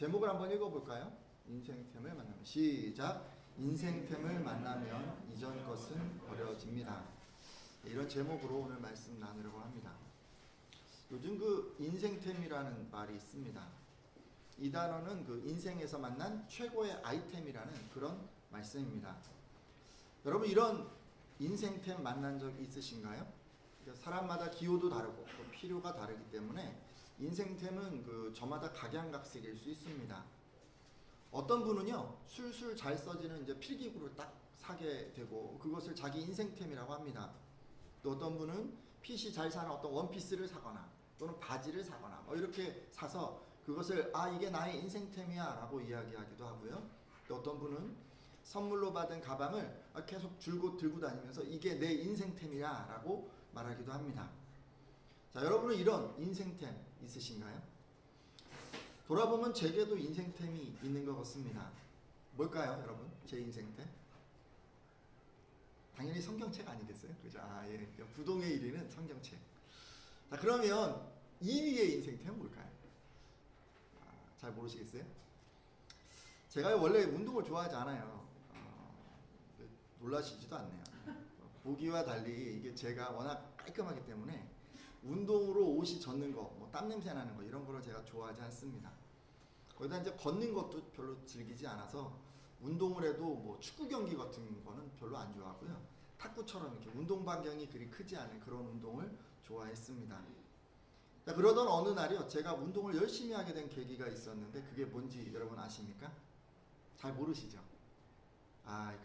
제목을 한번 읽어볼까요? 인생템을 만나면. 시작. 인생템을 만나면 이전 것은 버려집니다. 이런 제목으로 오늘 말씀 나누려고 합니다. 요즘 그 인생템이라는 말이 있습니다. 이 단어는 그 인생에서 만난 최고의 아이템이라는 그런 말씀입니다. 여러분, 이런 인생템 만난 적 있으신가요? 사람마다 기호도 다르고 또 필요가 다르기 때문에 인생템은 그 저마다 각양각색일 수 있습니다. 어떤 분은요, 술술 잘 써지는 이제 필기구를 딱 사게 되고 그것을 자기 인생템이라고 합니다. 또 어떤 분은 핏이 잘 사는 어떤 원피스를 사거나 또는 바지를 사거나 이렇게 사서 그것을 이게 나의 인생템이야 라고 이야기하기도 하고요. 또 어떤 분은 선물로 받은 가방을 계속 줄곧 들고 다니면서 이게 내 인생템이야 라고 말하기도 합니다. 자, 여러분은 이런 인생템 있으신가요? 돌아보면 제게도 인생템이 있는 것 같습니다. 뭘까요, 여러분? 제 인생템? 당연히 성경책 아니겠어요? 그죠? 예. 부동의 1위는 성경책. 자, 그러면 2위의 인생템은 뭘까요? 잘 모르시겠어요? 제가 원래 운동을 좋아하지 않아요. 놀라시지도 않네요. 보기와 달리 이게 제가 워낙 깔끔하기 때문에 운동으로 옷이 젖는 거, 땀 냄새 나는 거 이런 거를 제가 좋아하지 않습니다. 거기다 이제 걷는 것도 별로 즐기지 않아서 운동을 해도 축구 경기 같은 거는 별로 안 좋아하고요. 탁구처럼 이렇게 운동 반경이 그리 크지 않은 그런 운동을 좋아했습니다. 자, 그러던 어느 날이요, 제가 운동을 열심히 하게 된 계기가 있었는데 그게 뭔지 여러분 아십니까? 잘 모르시죠?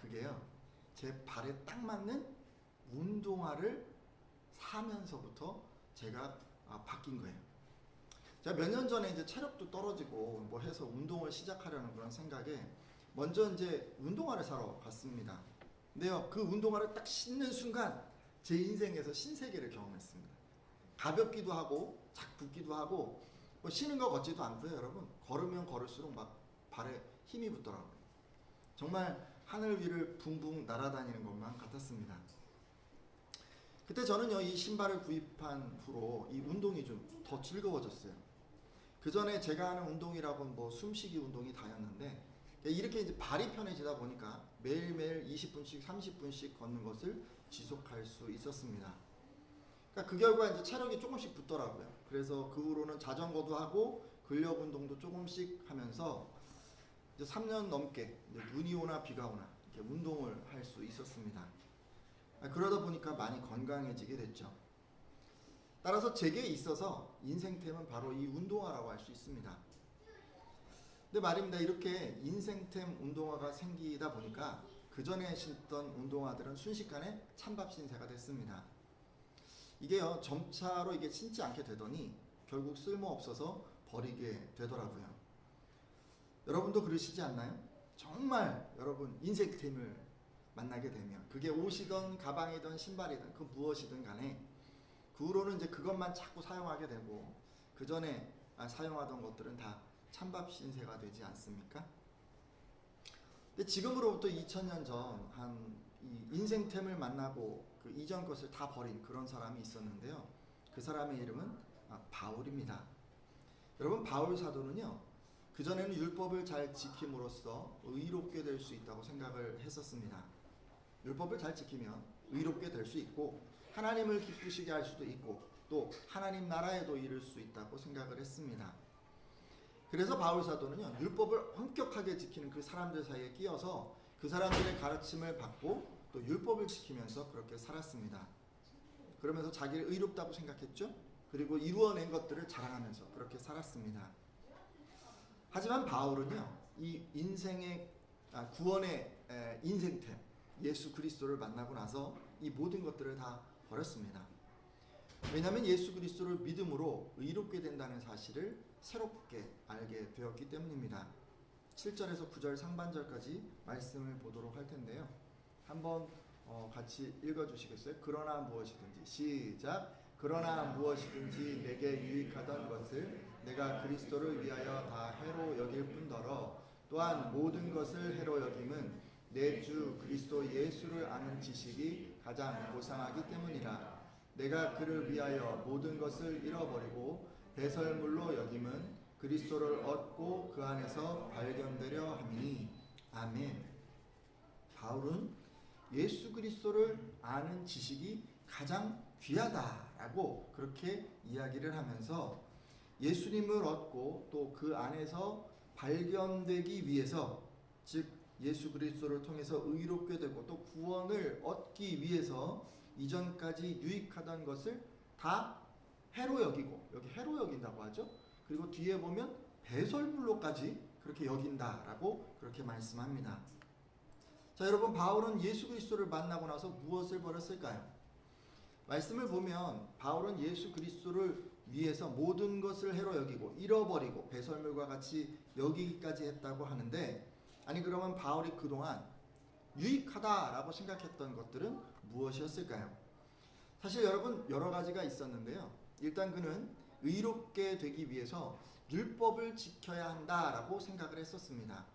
그게요, 제 발에 딱 맞는 운동화를 사면서부터 제가 바뀐 거예요. 제가 몇 년 전에 이제 체력도 떨어지고 해서 운동을 시작하려는 그런 생각에 먼저 이제 운동화를 사러 갔습니다. 근데요, 그 운동화를 딱 신는 순간 제 인생에서 신세계를 경험했습니다. 가볍기도 하고 착 붙기도 하고 신은 거 같지도 않고요, 여러분. 걸으면 걸을수록 막 발에 힘이 붙더라고요. 정말 하늘 위를 붕붕 날아다니는 것만 같았습니다. 그때 저는요, 이 신발을 구입한 후로 이 운동이 좀 더 즐거워졌어요. 그 전에 제가 하는 운동이라고는 숨쉬기 운동이 다였는데 이렇게 이제 발이 편해지다 보니까 매일매일 20분씩 30분씩 걷는 것을 지속할 수 있었습니다. 그러니까 그 결과 이제 체력이 조금씩 붙더라고요. 그래서 그 후로는 자전거도 하고 근력 운동도 조금씩 하면서 이제 3년 넘게 눈이 오나 비가 오나 이렇게 운동을 할 수 있었습니다. 그러다 보니까 많이 건강해지게 됐죠. 따라서 제게 있어서 인생템은 바로 이 운동화라고 할 수 있습니다. 근데 말입니다, 이렇게 인생템 운동화가 생기다 보니까 그 전에 신던 운동화들은 순식간에 찬밥 신세가 됐습니다. 이게요, 점차로 이게 신지 않게 되더니 결국 쓸모없어서 버리게 되더라고요. 여러분도 그러시지 않나요? 정말 여러분 인생템을 만나게 되면 그게 옷이든 가방이든 신발이든 그 무엇이든 간에 그 후로는 이제 그것만 자꾸 사용하게 되고 그 전에 사용하던 것들은 다 찬밥 신세가 되지 않습니까? 근데 지금으로부터 2000년 전 이 인생템을 만나고 그 이전 것을 다 버린 그런 사람이 있었는데요. 그 사람의 이름은 바울입니다. 여러분, 바울 사도는요, 그전에는 율법을 잘 지킴으로써 의롭게 될 수 있다고 생각을 했었습니다. 율법을 잘 지키면 의롭게 될 수 있고 하나님을 기쁘시게 할 수도 있고 또 하나님 나라에도 이를 수 있다고 생각을 했습니다. 그래서 바울 사도는요, 율법을 엄격하게 지키는 그 사람들 사이에 끼어서 그 사람들의 가르침을 받고 또 율법을 지키면서 그렇게 살았습니다. 그러면서 자기를 의롭다고 생각했죠. 그리고 이루어낸 것들을 자랑하면서 그렇게 살았습니다. 하지만 바울은요, 이 인생의 구원의 인생템 예수 그리스도를 만나고 나서 이 모든 것들을 다 버렸습니다. 왜냐하면 예수 그리스도를 믿음으로 의롭게 된다는 사실을 새롭게 알게 되었기 때문입니다. 7절에서 9절 상반절까지 말씀을 보도록 할 텐데요. 한번 같이 읽어주시겠어요? 그러나 무엇이든지, 시작. 그러나 무엇이든지 내게 유익하던 것을 내가 그리스도를 위하여 다 해로 여길 뿐더러 또한 모든 것을 해로 여김은 내 주 그리스도 예수를 아는 지식이 가장 고상하기 때문이라. 내가 그를 위하여 모든 것을 잃어버리고 배설물로 여김은 그리스도를 얻고 그 안에서 발견되려 함이니. 아멘. 바울은 예수 그리스도를 아는 지식이 가장 귀하다라고 그렇게 이야기를 하면서 예수님을 얻고 또 그 안에서 발견되기 위해서, 즉 예수 그리스도를 통해서 의롭게 되고 또 구원을 얻기 위해서 이전까지 유익하던 것을 다 해로 여기고, 여기 해로 여긴다고 하죠. 그리고 뒤에 보면 배설물로까지 그렇게 여긴다라고 그렇게 말씀합니다. 자, 여러분, 바울은 예수 그리스도를 만나고 나서 무엇을 버렸을까요? 말씀을 보면 바울은 예수 그리스도를 위해서 모든 것을 해로 여기고 잃어버리고 배설물과 같이 여기기까지 했다고 하는데, 아니 그러면 바울이 그동안 유익하다라고 생각했던 것들은 무엇이었을까요? 사실 여러분, 여러 가지가 있었는데요. 일단 그는 의롭게 되기 위해서 율법을 지켜야 한다라고 생각을 했었습니다.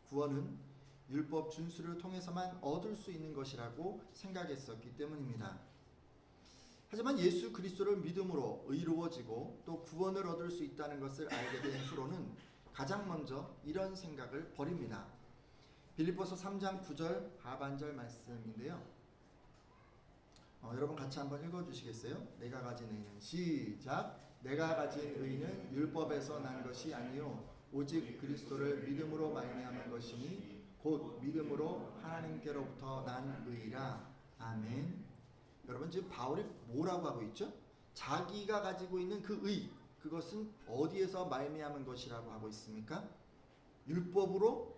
구원은 율법 준수를 통해서만 얻을 수 있는 것이라고 생각했었기 때문입니다. 하지만 예수 그리스도를 믿음으로 의로워지고 또 구원을 얻을 수 있다는 것을 알게 된 후로는 가장 먼저 이런 생각을 버립니다. 빌립보서 3장 9절 하반절 말씀인데요. 여러분 같이 한번 읽어주시겠어요? 내가 가진 의는, 시작. 내가 가진 의는 율법에서 난 것이 아니요 오직 그리스도를 믿음으로 말미암은 것이니 곧 믿음으로 하나님께로부터 난 의라. 아멘. 여러분, 지금 바울이 뭐라고 하고 있죠? 자기가 가지고 있는 그 의, 그것은 어디에서 말미암은 것이라고 하고 있습니까? 율법으로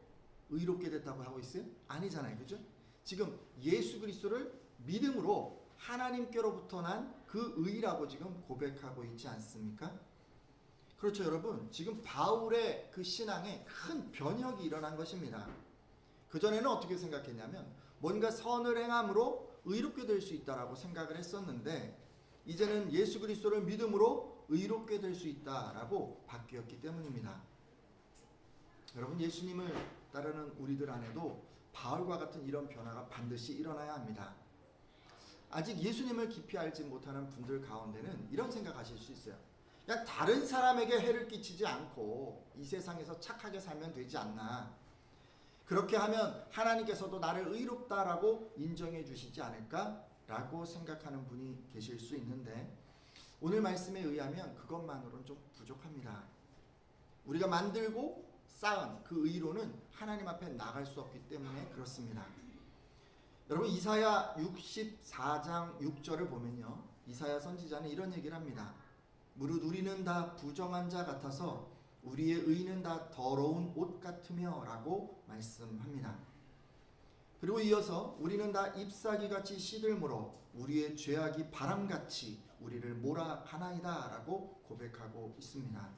의롭게 됐다고 하고 있어요? 아니잖아요, 그죠? 지금 예수 그리스도를 믿음으로 하나님께로부터 난 그 의라고 지금 고백하고 있지 않습니까? 그렇죠, 여러분. 지금 바울의 그 신앙에 큰 변혁이 일어난 것입니다. 그전에는 어떻게 생각했냐면 뭔가 선을 행함으로 의롭게 될 수 있다라고 생각을 했었는데, 이제는 예수 그리스도를 믿음으로 의롭게 될 수 있다라고 바뀌었기 때문입니다. 여러분, 예수님을 따르는 우리들 안에도 바울과 같은 이런 변화가 반드시 일어나야 합니다. 아직 예수님을 깊이 알지 못하는 분들 가운데는 이런 생각하실 수 있어요. 그냥 다른 사람에게 해를 끼치지 않고 이 세상에서 착하게 살면 되지 않나. 그렇게 하면 하나님께서도 나를 의롭다라고 인정해 주시지 않을까라고 생각하는 분이 계실 수 있는데, 오늘 말씀에 의하면 그것만으로는 좀 부족합니다. 우리가 만들고 쌓은 그 의로는 하나님 앞에 나갈 수 없기 때문에 그렇습니다. 여러분, 이사야 64장 6절을 보면요, 이사야 선지자는 이런 얘기를 합니다. 무릇 우리는 다 부정한 자 같아서 우리의 의는 다 더러운 옷 같으며 라고 말씀합니다. 그리고 이어서 우리는 다 잎사귀같이 시들므로 우리의 죄악이 바람같이 우리를 몰아가나이다 라고 고백하고 있습니다.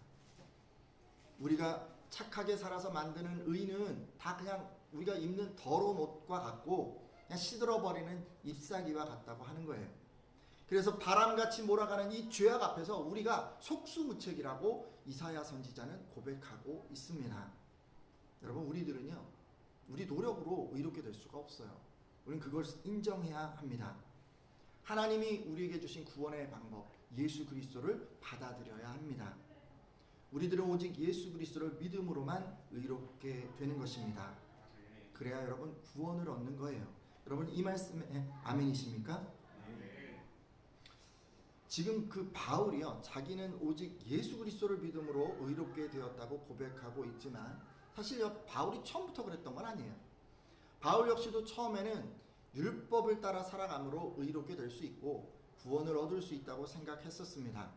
우리가 착하게 살아서 만드는 의는 다 그냥 우리가 입는 더러운 옷과 같고 그냥 시들어버리는 잎사귀와 같다고 하는 거예요. 그래서 바람같이 몰아가는 이 죄악 앞에서 우리가 속수무책이라고 이사야 선지자는 고백하고 있습니다. 여러분, 우리들은요, 우리 노력으로 의롭게 될 수가 없어요. 우리는 그걸 인정해야 합니다. 하나님이 우리에게 주신 구원의 방법, 예수 그리스도를 받아들여야 합니다. 우리들은 오직 예수 그리스도를 믿음으로만 의롭게 되는 것입니다. 그래야 여러분 구원을 얻는 거예요. 여러분, 이 말씀에 아멘이십니까? 지금 그 바울이요, 자기는 오직 예수 그리스도를 믿음으로 의롭게 되었다고 고백하고 있지만 사실 바울이 처음부터 그랬던 건 아니에요. 바울 역시도 처음에는 율법을 따라 살아감으로 의롭게 될 수 있고 구원을 얻을 수 있다고 생각했었습니다.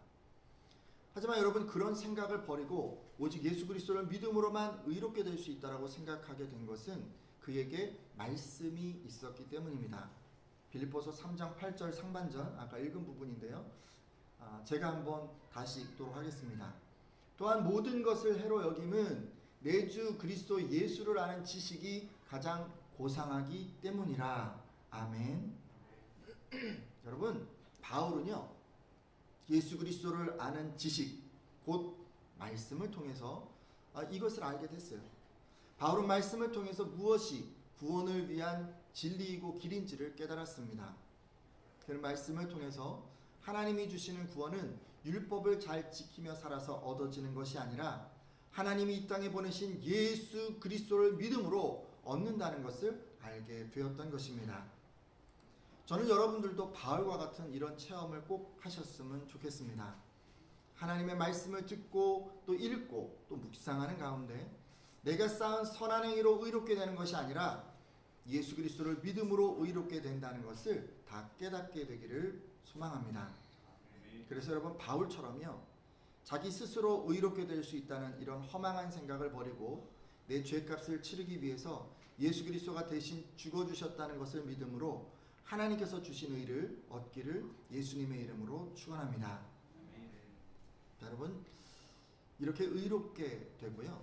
하지만 여러분, 그런 생각을 버리고 오직 예수 그리스도를 믿음으로만 의롭게 될 수 있다고 생각하게 된 것은 그에게 말씀이 있었기 때문입니다. 빌립보서 3장 8절 상반절, 아까 읽은 부분인데요. 제가 한번 다시 읽도록 하겠습니다. 또한 모든 것을 해로 여김은 내 주 그리스도 예수를 아는 지식이 가장 고상하기 때문이라. 아멘. 여러분, 바울은요, 예수 그리스도를 아는 지식, 곧 말씀을 통해서 이것을 알게 됐어요. 바울은 말씀을 통해서 무엇이 구원을 위한 진리이고 길인지를 깨달았습니다. 그는 말씀을 통해서 하나님이 주시는 구원은 율법을 잘 지키며 살아서 얻어지는 것이 아니라 하나님이 이 땅에 보내신 예수 그리스도를 믿음으로 얻는다는 것을 알게 되었던 것입니다. 저는 여러분들도 바울과 같은 이런 체험을 꼭 하셨으면 좋겠습니다. 하나님의 말씀을 듣고 또 읽고 또 묵상하는 가운데 내가 쌓은 선한 행위로 의롭게 되는 것이 아니라 예수 그리스도를 믿음으로 의롭게 된다는 것을 다 깨닫게 되기를 소망합니다. 그래서 여러분 바울처럼요, 자기 스스로 의롭게 될 수 있다는 이런 허망한 생각을 버리고 내 죄값을 치르기 위해서 예수 그리스도가 대신 죽어주셨다는 것을 믿음으로 하나님께서 주신 의를 얻기를 예수님의 이름으로 축원합니다. 여러분 이렇게 의롭게 되고요,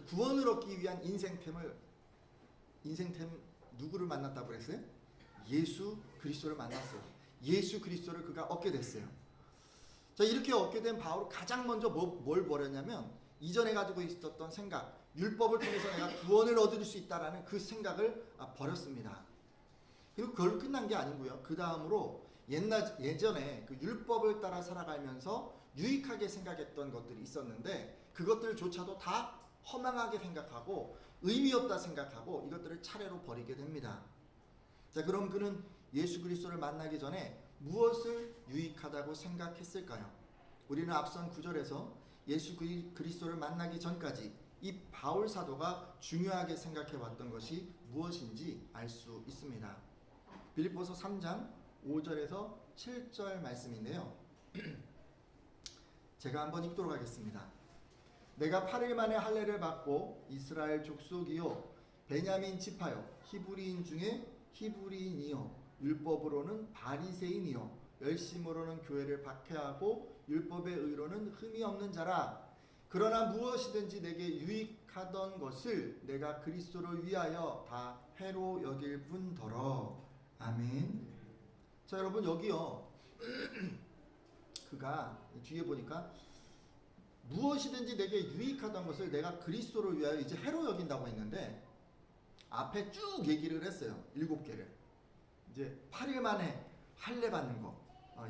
구원을 얻기 위한 인생템 누구를 만났다고 그랬어요? 예수 그리스도를 만났어요. 예수 그리스도를 그가 얻게 됐어요. 자, 이렇게 얻게 된 바울은 가장 먼저 뭘 버렸냐면 이전에 가지고 있었던 생각, 율법을 통해서 내가 구원을 얻을 수 있다라는 그 생각을 버렸습니다. 그리고 그걸 끝난 게 아니고요, 그 다음으로 예전에 그 율법을 따라 살아가면서 유익하게 생각했던 것들이 있었는데 그것들조차도 다 허망하게 생각하고 의미 없다 생각하고 이것들을 차례로 버리게 됩니다. 자, 그럼 그는 예수 그리스도를 만나기 전에 무엇을 유익하다고 생각했을까요? 우리는 앞선 구절에서 예수 그리스도를 만나기 전까지 이 바울 사도가 중요하게 생각해 왔던 것이 무엇인지 알 수 있습니다. 빌립보서 3장 5절에서 7절 말씀인데요. 제가 한번 읽도록 하겠습니다. 내가 8일 만에 할례를 받고 이스라엘 족속이요 베냐민 지파요 히브리인 중에 히브리인이요 율법으로는 바리새인이요 열심으로는 교회를 박해하고 율법의 의로는 흠이 없는 자라. 그러나 무엇이든지 내게 유익하던 것을 내가 그리스도를 위하여 다 해로 여길 뿐더러. 아멘. 자, 여러분 여기요 그가 뒤에 보니까 무엇이든지 내게 유익하던 것을 내가 그리스도를 위하여 이제 해로 여긴다고 했는데 앞에 쭉 얘기를 했어요. 7개를. 이제 8일 만에 할례 받는 거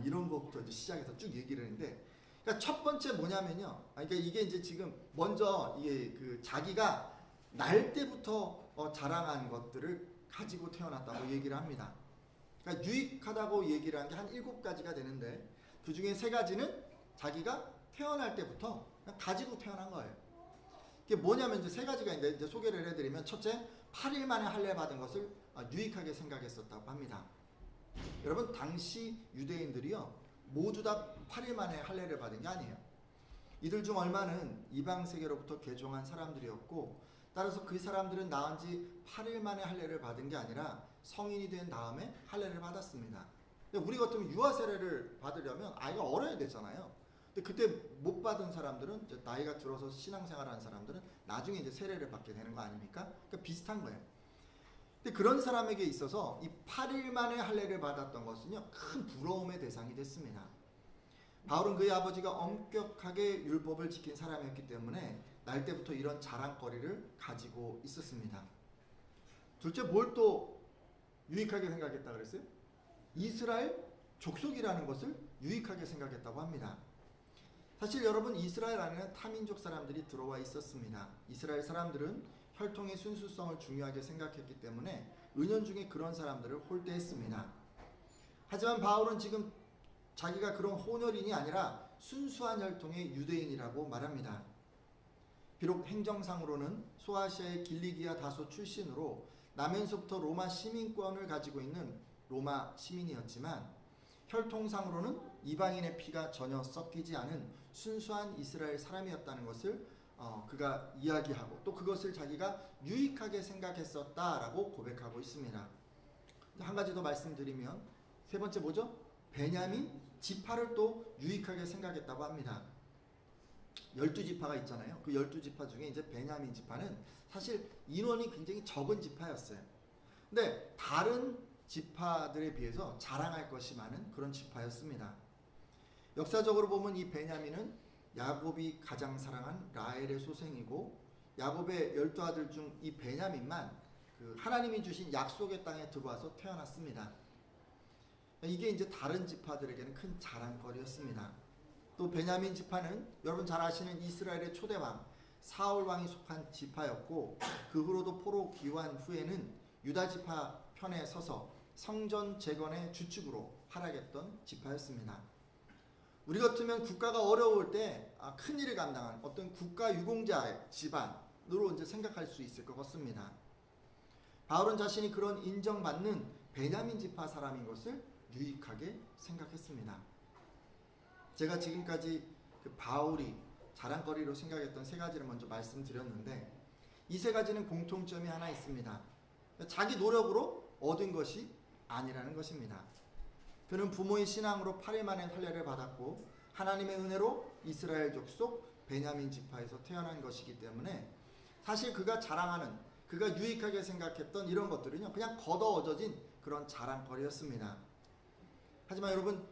이런 것부터 이제 시작해서 쭉 얘기를 했는데, 그러니까 첫 번째 뭐냐면요. 그러니까 이게 이제 지금 먼저 이게 그 자기가 날 때부터 자랑한 것들을 가지고 태어났다고 얘기를 합니다. 그러니까 유익하다고 얘기를 한 게 한 7가지가 되는데 그 중에 3가지는 자기가 태어날 때부터 그냥 가지고 태어난 거예요. 그게 뭐냐면 이제 3가지가 있는데 이제 소개를 해드리면, 첫째, 8일 만에 할례 받은 것을 유익하게 생각했었다고 합니다. 여러분 당시 유대인들이요 모두 다 8일 만에 할례를 받은 게 아니에요. 이들 중 얼마는 이방 세계로부터 개종한 사람들이었고, 따라서 그 사람들은 나은 지 8일 만에 할례를 받은 게 아니라 성인이 된 다음에 할례를 받았습니다. 근데 우리 같으면 유아 세례를 받으려면 아이가 어려야 되잖아요. 근데 그때 못 받은 사람들은 이제 나이가 들어서 신앙생활하는 사람들은 나중에 이제 세례를 받게 되는 거 아닙니까? 그러니까 비슷한 거예요. 근데 그런 사람에게 있어서 이 8일 만에 할례를 받았던 것은요 큰 부러움의 대상이 됐습니다. 바울은 그의 아버지가 엄격하게 율법을 지킨 사람이었기 때문에 날 때부터 이런 자랑거리를 가지고 있었습니다. 둘째, 뭘 또 유익하게 생각했다 그랬어요? 이스라엘 족속이라는 것을 유익하게 생각했다고 합니다. 사실 여러분 이스라엘 안에는 타민족 사람들이 들어와 있었습니다. 이스라엘 사람들은 혈통의 순수성을 중요하게 생각했기 때문에 은연중에 그런 사람들을 홀대했습니다. 하지만 바울은 지금 자기가 그런 혼혈인이 아니라 순수한 혈통의 유대인이라고 말합니다. 비록 행정상으로는 소아시아의 길리기아 다소 출신으로 나면서부터 로마 시민권을 가지고 있는 로마 시민이었지만 혈통상으로는 이방인의 피가 전혀 섞이지 않은 순수한 이스라엘 사람이었다는 것을 그가 이야기하고 또 그것을 자기가 유익하게 생각했었다라고 고백하고 있습니다. 한 가지 더 말씀드리면, 세 번째 뭐죠? 베냐민 지파를 또 유익하게 생각했다고 합니다. 12지파가 있잖아요. 그 12지파 중에 이제 베냐민 지파는 사실 인원이 굉장히 적은 지파였어요. 근데 다른 지파들에 비해서 자랑할 것이 많은 그런 지파였습니다. 역사적으로 보면 이 베냐민은 야곱이 가장 사랑한 라헬의 소생이고, 야곱의 12아들 중 이 베냐민만 그 하나님이 주신 약속의 땅에 들어와서 태어났습니다. 이게 이제 다른 지파들에게는 큰 자랑거리였습니다. 또 베냐민 지파는 여러분 잘 아시는 이스라엘의 초대 왕 사울 왕이 속한 지파였고, 그 후로도 포로 귀환 후에는 유다 지파 편에 서서 성전 재건의 주축으로 활약했던 지파였습니다. 우리 같으면 국가가 어려울 때 큰 일을 감당한 어떤 국가 유공자 집안으로 이제 생각할 수 있을 것 같습니다. 바울은 자신이 그런 인정받는 베냐민 지파 사람인 것을 유익하게 생각했습니다. 제가 지금까지 그 바울이 자랑거리로 생각했던 세 가지를 먼저 말씀드렸는데, 이 세 가지는 공통점이 하나 있습니다. 자기 노력으로 얻은 것이 아니라는 것입니다. 그는 부모의 신앙으로 8일 만에 할례를 받았고, 하나님의 은혜로 이스라엘 족속 베냐민 지파에서 태어난 것이기 때문에 사실 그가 자랑하는, 그가 유익하게 생각했던 이런 것들은요, 그냥 걷어어져진 그런 자랑거리였습니다. 하지만 여러분,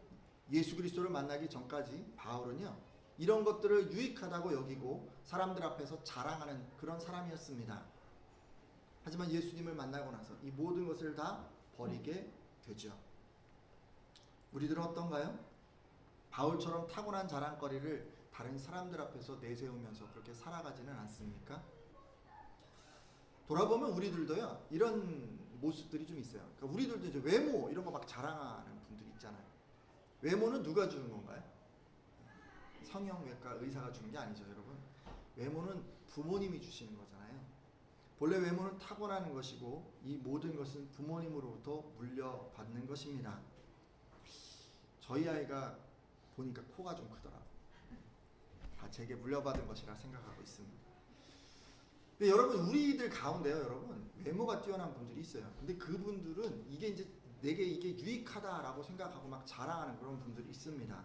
예수 그리스도를 만나기 전까지 바울은요, 이런 것들을 유익하다고 여기고 사람들 앞에서 자랑하는 그런 사람이었습니다. 하지만 예수님을 만나고 나서 이 모든 것을 다 버리게 되죠. 우리들은 어떤가요? 바울처럼 타고난 자랑거리를 다른 사람들 앞에서 내세우면서 그렇게 살아가지는 않습니까? 돌아보면 우리들도요, 이런 모습들이 좀 있어요. 그러니까 우리들도 이제 외모 이런 거 막 자랑하는 분들이 있잖아요. 외모는 누가 주는 건가요? 성형외과 의사가 주는 게 아니죠, 여러분. 외모는 부모님이 주시는 거잖아요. 본래 외모는 타고나는 것이고, 이 모든 것은 부모님으로부터 물려받는 것입니다. 저희 아이가 보니까 코가 좀 크더라고요. 다 제게 물려받은 것이라 생각하고 있습니다. 근데 여러분, 우리들 가운데요, 여러분, 외모가 뛰어난 분들이 있어요. 근데 그분들은 이게 이제 내게 이게 유익하다라고 생각하고 막 자랑하는 그런 분들이 있습니다.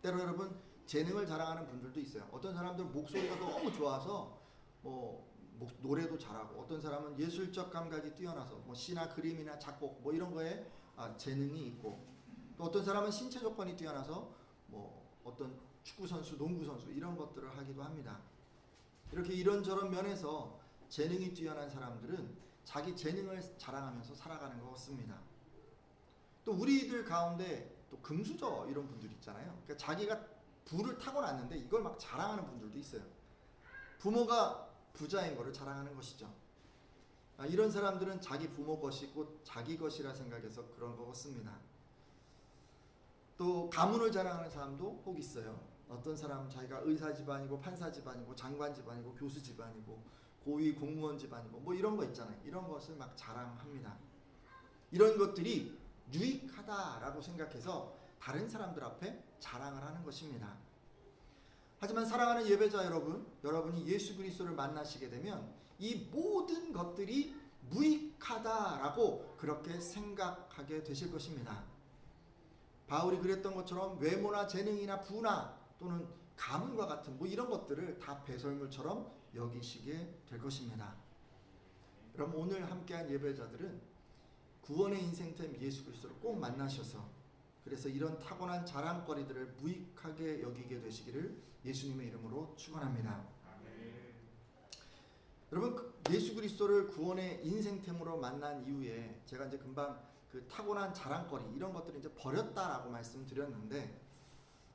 때로 여러분, 재능을 자랑하는 분들도 있어요. 어떤 사람들은 목소리가 너무 좋아서 노래도 잘하고, 어떤 사람은 예술적 감각이 뛰어나서 시나 그림이나 작곡 이런 거에 재능이 있고, 또 어떤 사람은 신체 조건이 뛰어나서 어떤 축구 선수, 농구 선수 이런 것들을 하기도 합니다. 이렇게 이런저런 면에서 재능이 뛰어난 사람들은 자기 재능을 자랑하면서 살아가는 것 같습니다. 또 우리들 가운데 또 금수저 이런 분들 있잖아요. 그러니까 자기가 부를 타고났는데 이걸 막 자랑하는 분들도 있어요. 부모가 부자인 거를 자랑하는 것이죠. 이런 사람들은 자기 부모 것이 곧 자기 것이라 생각해서 그런 것 같습니다. 또 가문을 자랑하는 사람도 혹 있어요. 어떤 사람은 자기가 의사 집안이고 판사 집안이고 장관 집안이고 교수 집안이고 고위 공무원 집안이고 이런 거 있잖아요. 이런 것을 막 자랑합니다. 이런 것들이 유익하다라고 생각해서 다른 사람들 앞에 자랑을 하는 것입니다. 하지만 사랑하는 예배자 여러분, 여러분이 예수 그리스도를 만나시게 되면 이 모든 것들이 무익하다라고 그렇게 생각하게 되실 것입니다. 바울이 그랬던 것처럼 외모나 재능이나 부나 또는 가문과 같은 이런 것들을 다 배설물처럼 여기시게 될 것입니다. 그럼 오늘 함께한 예배자들은 구원의 인생템 예수 그리스도를 꼭 만나셔서, 그래서 이런 타고난 자랑거리들을 무익하게 여기게 되시기를 예수님의 이름으로 축원합니다. 여러분, 예수 그리스도를 구원의 인생템으로 만난 이후에 제가 이제 금방 그 타고난 자랑거리 이런 것들을 이제 버렸다라고 말씀드렸는데,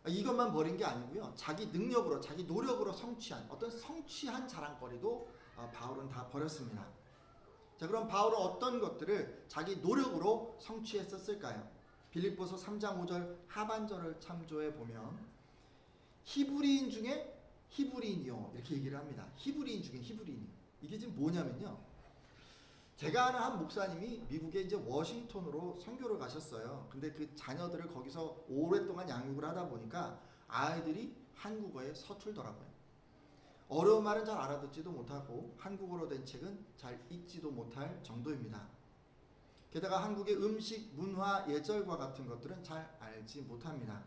이것만 버린 게 아니고요, 자기 능력으로 자기 노력으로 성취한 어떤 성취한 자랑거리도 바울은 다 버렸습니다. 자, 그럼 바울은 어떤 것들을 자기 노력으로 성취했었을까요? 빌립보서 3장 5절 하반절을 참조해 보면 히브리인 중에 히브리인이요 이렇게 얘기를 합니다. 히브리인 중에 히브리인이요. 이게 지금 뭐냐면요, 제가 아는 한 목사님이 미국에 이제 워싱턴으로 선교를 가셨어요. 근데 그 자녀들을 거기서 오랫동안 양육을 하다 보니까 아이들이 한국어에 서툴더라고요. 어려운 말은 잘 알아듣지도 못하고 한국어로 된 책은 잘 읽지도 못할 정도입니다. 게다가 한국의 음식, 문화, 예절과 같은 것들은 잘 알지 못합니다.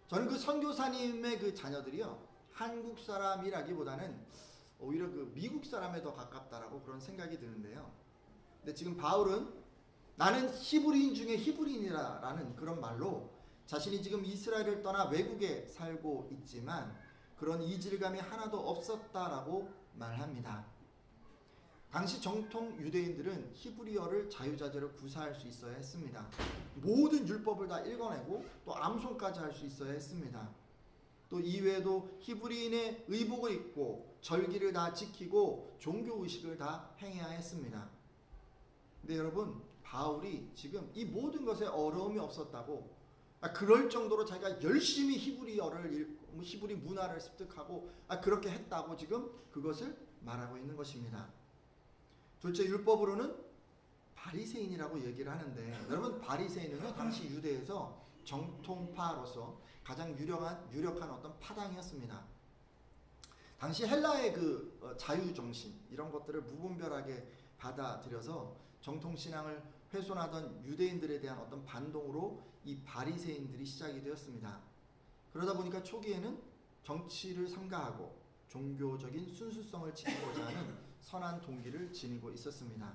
저는 그 선교사님의 그 자녀들이요, 한국 사람이라기보다는 오히려 그 미국 사람에 더 가깝다라고 그런 생각이 드는데요. 근데 지금 바울은 나는 히브리인 중에 히브리인이라는 그런 말로 자신이 지금 이스라엘을 떠나 외국에 살고 있지만 그런 이질감이 하나도 없었다라고 말합니다. 당시 정통 유대인들은 히브리어를 자유자재로 구사할 수 있어야 했습니다. 모든 율법을 다 읽어내고 또 암송까지 할 수 있어야 했습니다. 또 이외에도 히브리인의 의복을 입고 절기를 다 지키고 종교의식을 다 행해야 했습니다. 근데 여러분, 바울이 지금 이 모든 것에 어려움이 없었다고, 그럴 정도로 자기가 열심히 히브리어를 읽고 히브리 문화를 습득하고 그렇게 했다고 지금 그것을 말하고 있는 것입니다. 둘째, 율법으로는 바리새인이라고 얘기를 하는데, 여러분, 바리새인은 당시 유대에서 정통파로서 가장 유력한 어떤 파당이었습니다. 당시 헬라의 그 자유 정신 이런 것들을 무분별하게 받아들여서 정통 신앙을 훼손하던 유대인들에 대한 어떤 반동으로 이 바리새인들이 시작이 되었습니다. 그러다 보니까 초기에는 정치를 삼가하고 종교적인 순수성을 지키고자 하는 선한 동기를 지니고 있었습니다.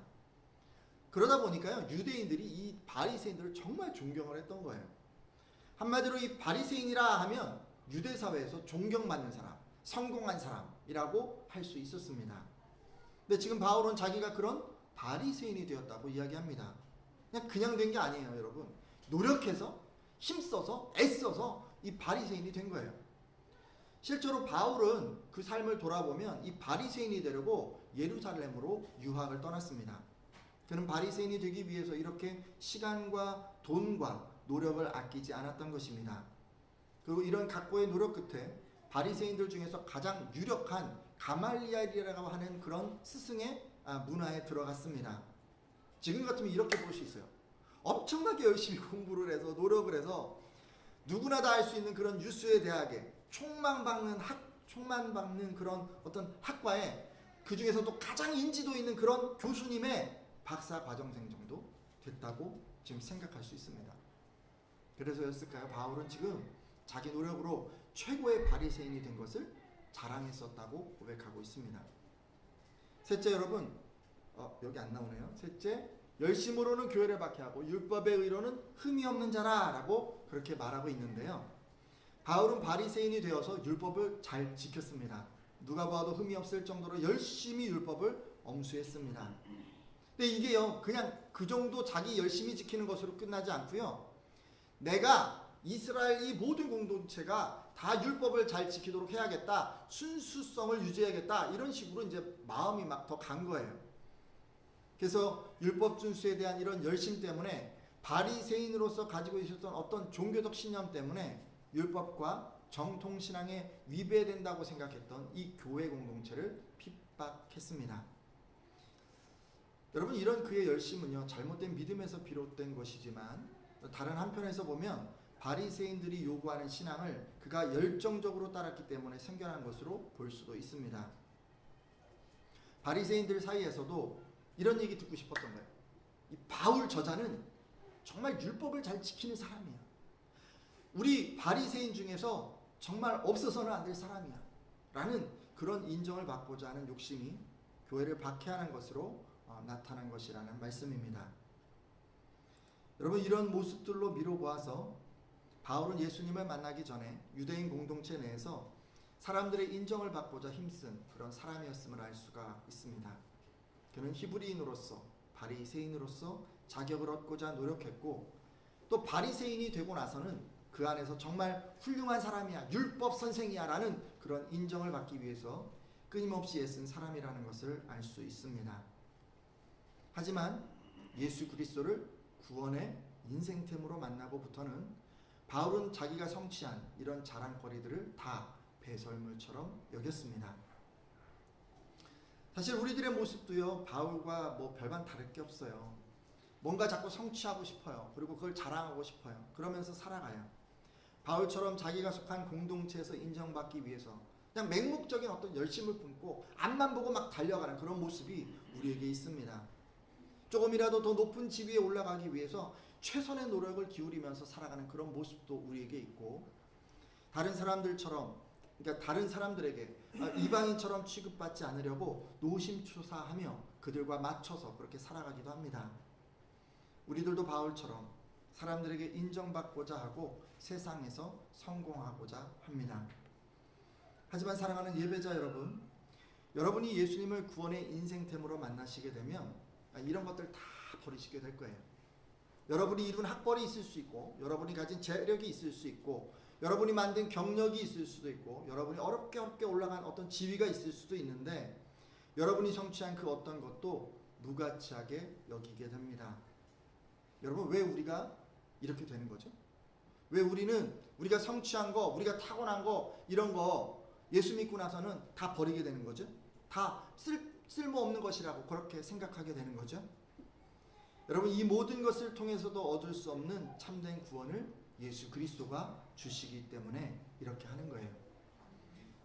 그러다 보니까요, 유대인들이 이 바리새인들을 정말 존경을 했던 거예요. 한마디로 이 바리새인이라 하면 유대 사회에서 존경받는 사람, 성공한 사람이라고 할 수 있었습니다. 근데 지금 바울은 자기가 그런 바리새인이 되었다고 이야기합니다. 그냥 된 게 아니에요, 여러분. 노력해서, 힘써서, 애써서 이 바리새인이 된 거예요. 실제로 바울은 그 삶을 돌아보면 이 바리새인이 되려고 예루살렘으로 유학을 떠났습니다. 그는 바리새인이 되기 위해서 이렇게 시간과 돈과 노력을 아끼지 않았던 것입니다. 그리고 이런 각고의 노력 끝에 바리새인들 중에서 가장 유력한 가말리엘이라고 하는 그런 스승의 문화에 들어갔습니다. 지금 같으면 이렇게 볼 수 있어요. 엄청나게 열심히 공부를 해서 노력을 해서 누구나 다 할 수 있는 그런 유수의 대학에 총망받는 그런 어떤 학과에, 그 중에서도 가장 인지도 있는 그런 교수님의 박사 과정생 정도 됐다고 지금 생각할 수 있습니다. 그래서였을까요? 바울은 지금 자기 노력으로 최고의 바리새인이 된 것을 자랑했었다고 고백하고 있습니다. 셋째, 여러분, 여기 안 나오네요. 셋째, 열심으로는 교회를 박해하고 율법의 의로는 흠이 없는 자라라고 그렇게 말하고 있는데요. 바울은 바리새인이 되어서 율법을 잘 지켰습니다. 누가 봐도 흠이 없을 정도로 열심히 율법을 엄수했습니다. 근데 이게요, 그냥 그 정도 자기 열심히 지키는 것으로 끝나지 않고요, 내가 이스라엘 이 모든 공동체가 다 율법을 잘 지키도록 해야겠다, 순수성을 유지해야겠다, 이런 식으로 이제 마음이 막 더 간 거예요. 그래서 율법 준수에 대한 이런 열심 때문에 바리새인으로서 가지고 있었던 어떤 종교적 신념 때문에 율법과 정통신앙에 위배된다고 생각했던 이 교회 공동체를 핍박했습니다. 여러분, 이런 그의 열심은요, 잘못된 믿음에서 비롯된 것이지만 다른 한편에서 보면 바리새인들이 요구하는 신앙을 그가 열정적으로 따랐기 때문에 생겨난 것으로 볼 수도 있습니다. 바리새인들 사이에서도 이런 얘기 듣고 싶었던 거예요. 이 바울 저자는 정말 율법을 잘 지키는 사람이야. 우리 바리새인 중에서 정말 없어서는 안 될 사람이야 라는 그런 인정을 받고자 하는 욕심이 교회를 박해하는 것으로 나타난 것이라는 말씀입니다. 여러분, 이런 모습들로 미뤄보아서 바울은 예수님을 만나기 전에 유대인 공동체 내에서 사람들의 인정을 받고자 힘쓴 그런 사람이었음을 알 수가 있습니다. 그는 히브리인으로서, 바리새인으로서 자격을 얻고자 노력했고, 또 바리새인이 되고 나서는 그 안에서 정말 훌륭한 사람이야, 율법 선생이야 라는 그런 인정을 받기 위해서 끊임없이 애쓴 사람이라는 것을 알 수 있습니다. 하지만 예수 그리스도를 구원의 인생템으로 만나고부터는 바울은 자기가 성취한 이런 자랑거리들을 다 배설물처럼 여겼습니다. 사실 우리들의 모습도요, 바울과 뭐 별반 다를 게 없어요. 뭔가 자꾸 성취하고 싶어요. 그리고 그걸 자랑하고 싶어요. 그러면서 살아가요. 바울처럼 자기가 속한 공동체에서 인정받기 위해서 그냥 맹목적인 어떤 열심을 품고 앞만 보고 막 달려가는 그런 모습이 우리에게 있습니다. 조금이라도 더 높은 지위에 올라가기 위해서 최선의 노력을 기울이면서 살아가는 그런 모습도 우리에게 있고, 다른 사람들처럼, 그러니까 다른 사람들에게 이방인처럼 취급받지 않으려고 노심초사하며 그들과 맞춰서 그렇게 살아가기도 합니다. 우리들도 바울처럼 사람들에게 인정받고자 하고 세상에서 성공하고자 합니다. 하지만 사랑하는 예배자 여러분, 여러분이 예수님을 구원의 인생템으로 만나시게 되면 이런 것들 다 버리시게 될 거예요. 여러분이 이룬 학벌이 있을 수 있고, 여러분이 가진 재력이 있을 수 있고, 여러분이 만든 경력이 있을 수도 있고, 여러분이 어렵게 올라간 어떤 지위가 있을 수도 있는데, 여러분이 성취한 그 어떤 것도 무가치하게 여기게 됩니다. 여러분, 왜 우리가 이렇게 되는 거죠? 왜 우리가 성취한 거, 우리가 타고난 거, 이런 거 예수 믿고 나서는 다 버리게 되는 거죠? 다 쓸모없는 것이라고 그렇게 생각하게 되는 거죠? 여러분, 이 모든 것을 통해서도 얻을 수 없는 참된 구원을 예수 그리스도가 주시기 때문에 이렇게 하는 거예요.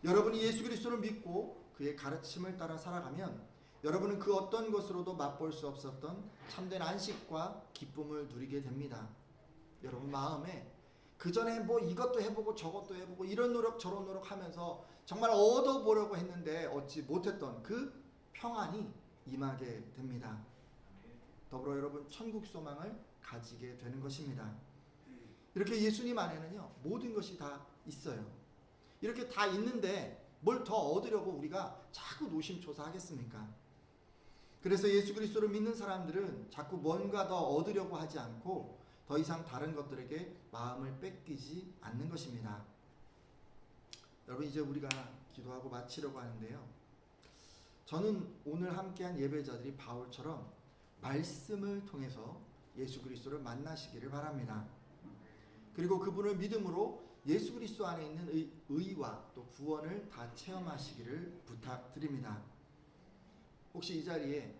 여러분이 예수 그리스도를 믿고 그의 가르침을 따라 살아가면 여러분은 그 어떤 것으로도 맛볼 수 없었던 참된 안식과 기쁨을 누리게 됩니다. 여러분 마음에 그 전에 뭐 이것도 해보고 저것도 해보고 이런 노력 저런 노력 하면서 정말 얻어보려고 했는데 얻지 못했던 그 평안이 임하게 됩니다. 더불어 여러분 천국 소망을 가지게 되는 것입니다. 이렇게 예수님 안에는요 모든 것이 다 있어요. 이렇게 다 있는데 뭘 더 얻으려고 우리가 자꾸 노심초사하겠습니까? 그래서 예수 그리스도를 믿는 사람들은 자꾸 뭔가 더 얻으려고 하지 않고 더 이상 다른 것들에게 마음을 뺏기지 않는 것입니다. 여러분 이제 우리가 기도하고 마치려고 하는데요. 저는 오늘 함께한 예배자들이 바울처럼 말씀을 통해서 예수 그리스도를 만나시기를 바랍니다. 그리고 그분을 믿음으로 예수 그리스도 안에 있는 의와 또 구원을 다 체험하시기를 부탁드립니다. 혹시 이 자리에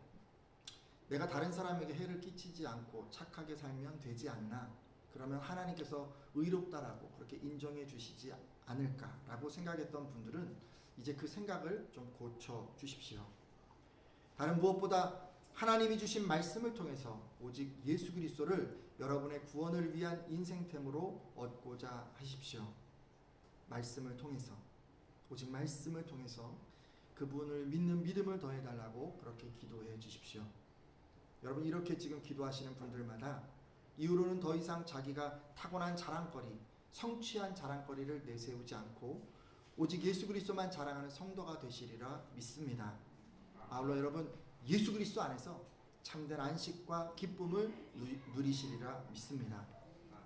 내가 다른 사람에게 해를 끼치지 않고 착하게 살면 되지 않나? 그러면 하나님께서 의롭다라고 그렇게 인정해 주시지 않을까라고 생각했던 분들은 이제 그 생각을 좀 고쳐 주십시오. 다른 무엇보다 하나님이 주신 말씀을 통해서 오직 예수 그리스도를 여러분의 구원을 위한 인생템으로 얻고자 하십시오. 말씀을 통해서, 오직 말씀을 통해서 그분을 믿는 믿음을 더해달라고 그렇게 기도해 주십시오. 여러분 이렇게 지금 기도하시는 분들마다 이후로는 더 이상 자기가 타고난 자랑거리, 성취한 자랑거리를 내세우지 않고 오직 예수 그리스도만 자랑하는 성도가 되시리라 믿습니다. 아울러 여러분 예수 그리스도 안에서 참된 안식과 기쁨을 누리시리라 믿습니다.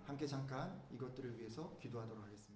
함께 잠깐 이것들을 위해서 기도하도록 하겠습니다.